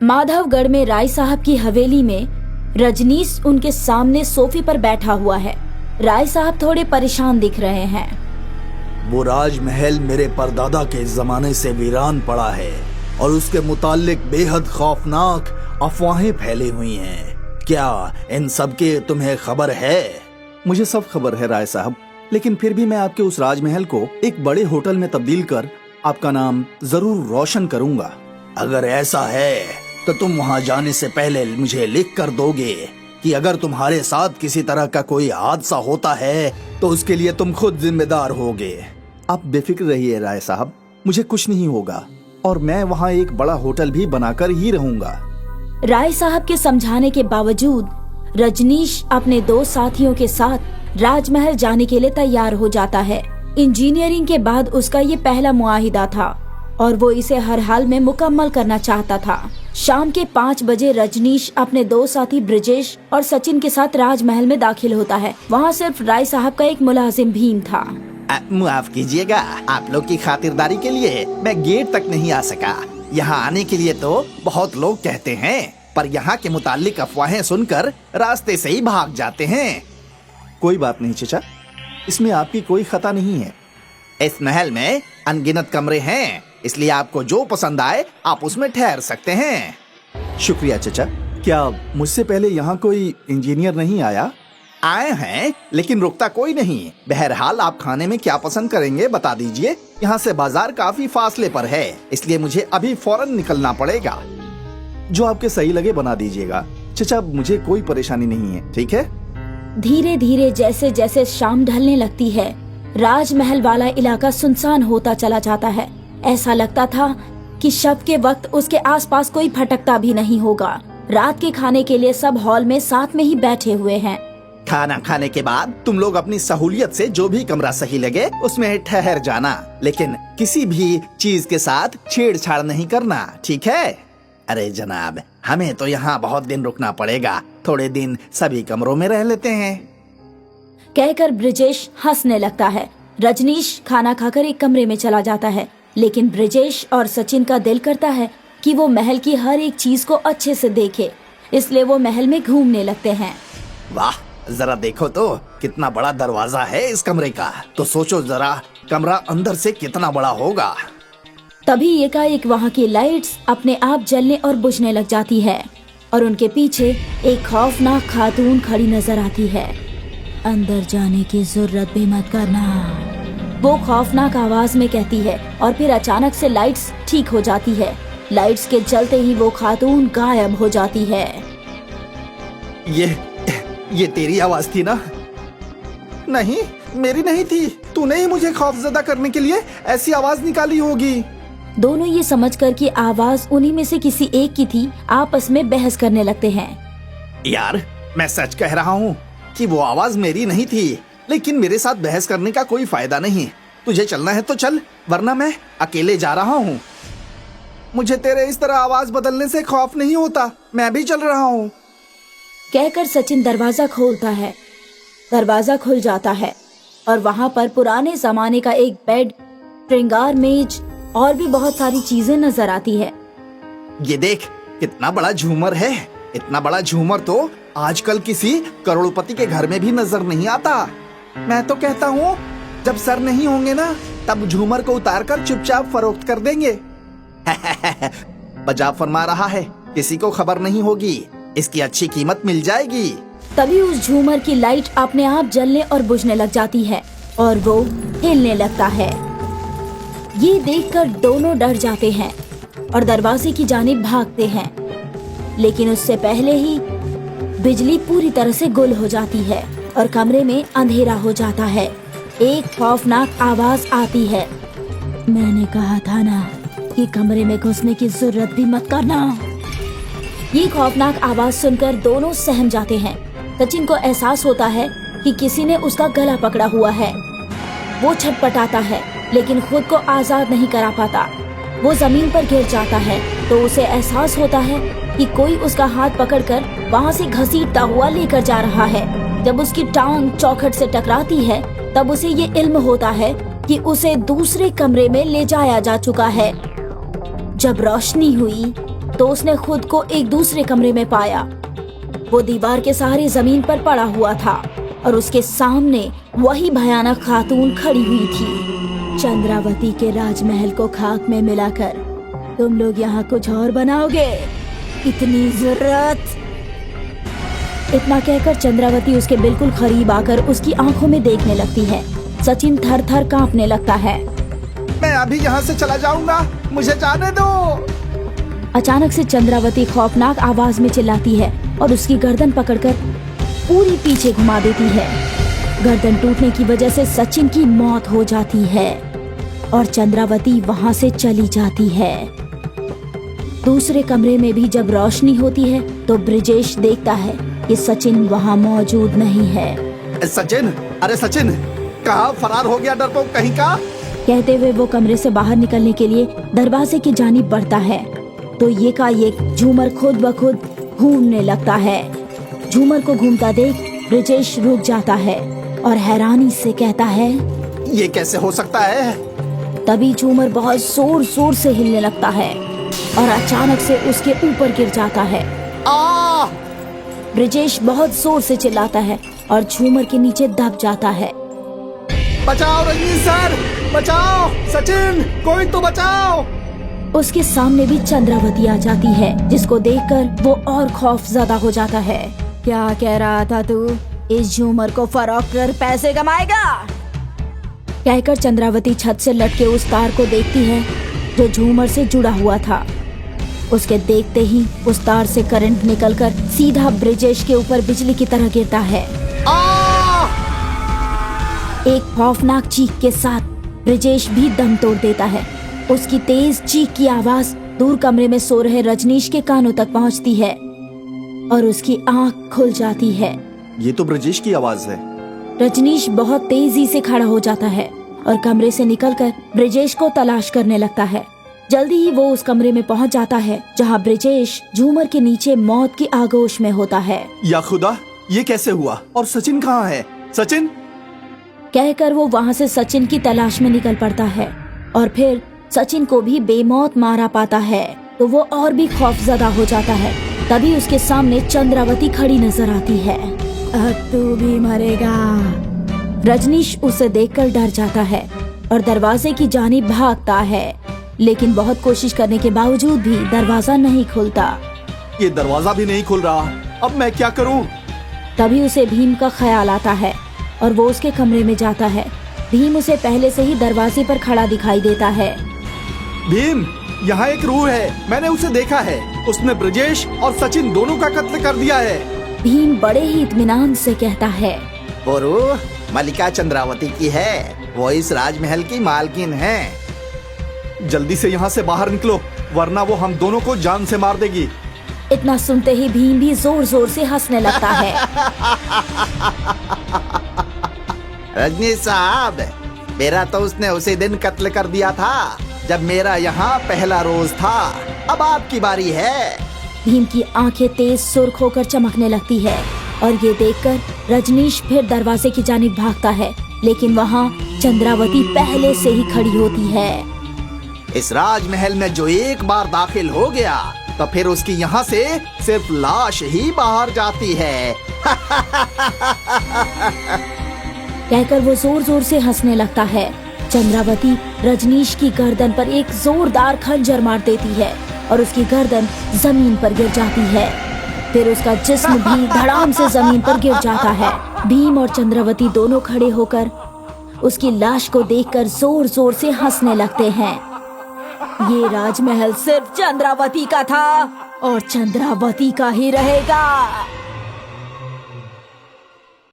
माधवगढ़ में राय साहब की हवेली में रजनीश उनके सामने सोफे पर बैठा हुआ है। राय साहब थोड़े परेशान दिख रहे हैं। वो राजमहल मेरे परदादा के जमाने से वीरान पड़ा है और उसके मुतालिक बेहद खौफनाक अफवाहें फैली हुई हैं। क्या इन सब के तुम्हें खबर है? मुझे सब खबर है राय साहब, लेकिन फिर भी मैं आपके उस राजमहल को एक बड़े होटल में तब्दील कर आपका नाम जरूर रोशन करूंगा। अगर ऐसा है तो तुम वहाँ जाने से पहले मुझे लिख कर दोगे कि अगर तुम्हारे साथ किसी तरह का कोई हादसा होता है तो उसके लिए तुम खुद जिम्मेदार होगे। आप बेफिक्र रहिए राय साहब, मुझे कुछ नहीं होगा और मैं वहाँ एक बड़ा होटल भी बनाकर ही रहूंगा। राय साहब के समझाने के बावजूद रजनीश अपने दो साथियों के साथ राजमहल जाने के लिए तैयार हो जाता है। इंजीनियरिंग के बाद उसका ये पहला मुआहिदा था और वो इसे हर हाल में मुकम्मल करना चाहता था। शाम के 5 बजे रजनीश अपने दो साथी ब्रिजेश और सचिन के साथ राजमहल में दाखिल होता है। वहाँ सिर्फ राय साहब का एक मुलाजिम भीम था। माफ कीजिएगा, आप लोग की खातिरदारी के लिए मैं गेट तक नहीं आ सका। यहाँ आने के लिए तो बहुत लोग कहते हैं, पर यहाँ के मुतालिक अफवाहें सुनकर रास्ते से ही भाग जाते हैं। कोई बात नहीं चचा, इसमें आपकी कोई खता नहीं है। इस महल में अनगिनत कमरे हैं, इसलिए आपको जो पसंद आए आप उसमें ठहर सकते हैं। शुक्रिया चचा। क्या मुझसे पहले यहाँ कोई इंजीनियर नहीं आया? आए हैं, लेकिन रुकता कोई नहीं। बहरहाल आप खाने में क्या पसंद करेंगे बता दीजिए। यहाँ से बाजार काफी फासले पर है, इसलिए मुझे अभी फौरन निकलना पड़ेगा। जो आपके सही लगे बना दीजिएगा चचा, मुझे कोई परेशानी नहीं है। ठीक है। धीरे धीरे जैसे जैसे शाम ढलने लगती है, राजमहल वाला इलाका सुनसान होता चला जाता है। ऐसा लगता था कि शब के वक्त उसके आसपास कोई भटकता भी नहीं होगा। रात के खाने के लिए सब हॉल में साथ में ही बैठे हुए हैं। खाना खाने के बाद तुम लोग अपनी सहूलियत से जो भी कमरा सही लगे उसमें ठहर जाना, लेकिन किसी भी चीज के साथ छेड़छाड़ नहीं करना, ठीक है? अरे जनाब, हमें तो यहाँ बहुत दिन रुकना पड़ेगा। थोड़े दिन सभी कमरों में रह लेते हैं। कहकर ब्रिजेश हंसने लगता है। रजनीश खाना खाकर एक कमरे में चला जाता है, लेकिन ब्रिजेश और सचिन का दिल करता है कि वो महल की हर एक चीज को अच्छे से देखे, इसलिए वो महल में घूमने लगते हैं। वाह, जरा देखो तो कितना बड़ा दरवाजा है इस कमरे का। तो सोचो जरा कमरा अंदर से कितना बड़ा होगा। तभी एकाएक वहाँ की लाइट्स अपने आप जलने और बुझने लग जाती है और उनके पीछे एक खौफनाक खातून खड़ी नजर आती है। अंदर जाने की जरूरत भी मत करना, वो खौफनाक आवाज में कहती है और फिर अचानक से लाइट्स ठीक हो जाती है। लाइट्स के जलते ही वो खातून गायब हो जाती है। ये तेरी आवाज थी ना? नहीं, मेरी नहीं थी। तूने ही मुझे खौफजदा करने के लिए ऐसी आवाज निकाली होगी। दोनों ये समझकर कि आवाज उन्हीं में से किसी एक की थी, आपस में बहस करने लगते हैं। यार, मैं सच कह रहा हूँ कि वो आवाज मेरी नहीं थी, लेकिन मेरे साथ बहस करने का कोई फायदा नहीं। तुझे चलना है तो चल, वरना मैं अकेले जा रहा हूँ। मुझे तेरे इस तरह आवाज बदलने से खौफ नहीं होता, मैं भी चल रहा हूँ। कहकर सचिन दरवाजा खोलता है। दरवाजा खुल जाता है और वहाँ पर पुराने जमाने का एक बेड, श्रृंगार मेज और भी बहुत सारी चीजें नजर आती है। ये देख, कितना बड़ा झूमर है। इतना बड़ा झूमर तो आजकल किसी करोड़पति के घर में भी नजर नहीं आता। मैं तो कहता हूँ जब सर नहीं होंगे ना, तब झूमर को उतार कर चुपचाप फरोख्त कर देंगे। मजाक फरमा रहा है, किसी को खबर नहीं होगी, इसकी अच्छी कीमत मिल जाएगी। तभी उस झूमर की लाइट अपने आप जलने और बुझने लग जाती है और वो हिलने लगता है। ये देखकर दोनों डर जाते हैं और दरवाजे की जानिब भागते हैं, लेकिन उससे पहले ही बिजली पूरी तरह से गुल हो जाती है और कमरे में अंधेरा हो जाता है। एक खौफनाक आवाज आती है, मैंने कहा था ना कि कमरे में घुसने की जरूरत भी मत करना। ये खौफनाक आवाज सुनकर दोनों सहम जाते हैं। सचिन को एहसास होता है कि किसी ने उसका गला पकड़ा हुआ है। वो छटपटाता है, लेकिन खुद को आजाद नहीं करा पाता। वो जमीन पर गिर जाता है तो उसे एहसास होता है कि कोई उसका हाथ पकड़कर वहाँ से घसीटता हुआ लेकर जा रहा है। जब उसकी टांग चौखट से टकराती है, तब उसे ये इल्म होता है कि उसे दूसरे कमरे में ले जाया जा चुका है। जब रोशनी हुई तो उसने खुद को एक दूसरे कमरे में पाया। वो दीवार के सहारे जमीन पर पड़ा हुआ था और उसके सामने वही भयानक खातून खड़ी हुई थी। चंद्रावती के राजमहल को खाक में मिलाकर तुम लोग यहाँ कुछ और बनाओगे? इतनी जरूरत? इतना कहकर चंद्रावती उसके बिल्कुल करीब आकर उसकी आंखों में देखने लगती है। सचिन थर थर कांपने लगता है। मैं अभी यहाँ से चला जाऊंगा, मुझे जाने दो। अचानक से चंद्रावती खौफनाक आवाज में चिल्लाती है और उसकी गर्दन पकड़कर पूरी पीछे घुमा देती है। गर्दन टूटने की वजह से सचिन की मौत हो जाती है और चंद्रावती वहां से चली जाती है। दूसरे कमरे में भी जब रोशनी होती है तो ब्रिजेश देखता है कि सचिन वहां मौजूद नहीं है। सचिन, अरे सचिन, कहाँ फरार हो गया डरपोक कहीं का? कहते हुए वो कमरे से बाहर निकलने के लिए दरवाजे की जानिब बढ़ता है तो ये का ये झूमर खुद ब खुद घूमने लगता है। झूमर को घूमता देख ब्रिजेश रुक जाता है और हैरानी से कहता है, ये कैसे हो सकता है? तभी झूमर बहुत जोर जोर से हिलने लगता है और अचानक से उसके ऊपर गिर जाता है। आ! ब्रिजेश बहुत जोर से चिल्लाता है और झूमर के नीचे दब जाता है। बचाओ रजनीश सर, बचाओ! सचिन, कोई तो बचाओ! उसके सामने भी चंद्रावती आ जाती है, जिसको देखकर वो और खौफजदा हो जाता है। क्या कह रहा था तू? इस झूमर को फरोख्त कर पैसे कमाएगा? कहकर चंद्रावती छत से लटके उस तार को देखती है जो झूमर से जुड़ा हुआ था। उसके देखते ही उस तार से करंट निकलकर सीधा ब्रिजेश के ऊपर बिजली की तरह गिरता है। एक खौफनाक चीख के साथ ब्रिजेश भी दम तोड़ देता है। उसकी तेज चीख की आवाज दूर कमरे में सो रहे रजनीश के कानों तक पहुंचती है और उसकी आंख खुल जाती है। ये तो ब्रजेश की आवाज है। रजनीश बहुत तेजी से खड़ा हो जाता है और कमरे से निकलकर ब्रिजेश को तलाश करने लगता है। जल्दी ही वो उस कमरे में पहुंच जाता है जहां ब्रिजेश झूमर के नीचे मौत की आगोश में होता है। या खुदा, ये कैसे हुआ? और सचिन कहाँ है? सचिन! कहकर वो वहां से सचिन की तलाश में निकल पड़ता है और फिर सचिन को भी बेमौत मारा पाता है तो वो और भी खौफजदा हो जाता है। तभी उसके सामने चंद्रावती खड़ी नजर आती है। अब तू भी मरेगा। रजनीश उसे देखकर डर जाता है और दरवाजे की जानिब भागता है, लेकिन बहुत कोशिश करने के बावजूद भी दरवाजा नहीं खुलता। ये दरवाजा भी नहीं खुल रहा, अब मैं क्या करूं? तभी उसे भीम का ख्याल आता है और वो उसके कमरे में जाता है। भीम उसे पहले से ही दरवाजे पर खड़ा दिखाई देता है। भीम, यहाँ एक रूह है, मैंने उसे देखा है। उसने ब्रजेश और सचिन दोनों का कत्ल कर दिया है। भीम बड़े ही इत्मीनान से कहता है, वो रूह मलिका चंद्रावती की है, वो इस राजमहल की मालकिन है। जल्दी से यहाँ से बाहर निकलो, वरना वो हम दोनों को जान से मार देगी। इतना सुनते ही भीम भी जोर जोर से हंसने लगता है। रजनीश साहब, मेरा तो उसने उसी दिन कत्ल कर दिया था जब मेरा यहाँ पहला रोज था। अब आपकी बारी है। भीम की आंखें तेज सुर्ख होकर चमकने लगती है और ये देखकर रजनीश फिर दरवाजे की जानिब भागता है, लेकिन वहाँ चंद्रावती पहले से ही खड़ी होती है। इस राजमहल में जो एक बार दाखिल हो गया तो फिर उसकी यहाँ से सिर्फ लाश ही बाहर जाती है। कहकर वो जोर जोर से हंसने लगता है। चंद्रावती रजनीश की गर्दन पर एक जोरदार खंजर मार देती है और उसकी गर्दन जमीन पर गिर जाती है। फिर उसका जिस्म भी धड़ाम से जमीन पर गिर जाता है। भीम और चंद्रावती दोनों खड़े होकर उसकी लाश को देखकर जोर जोर से हंसने लगते हैं। ये राजमहल सिर्फ चंद्रावती का था और चंद्रावती का ही रहेगा।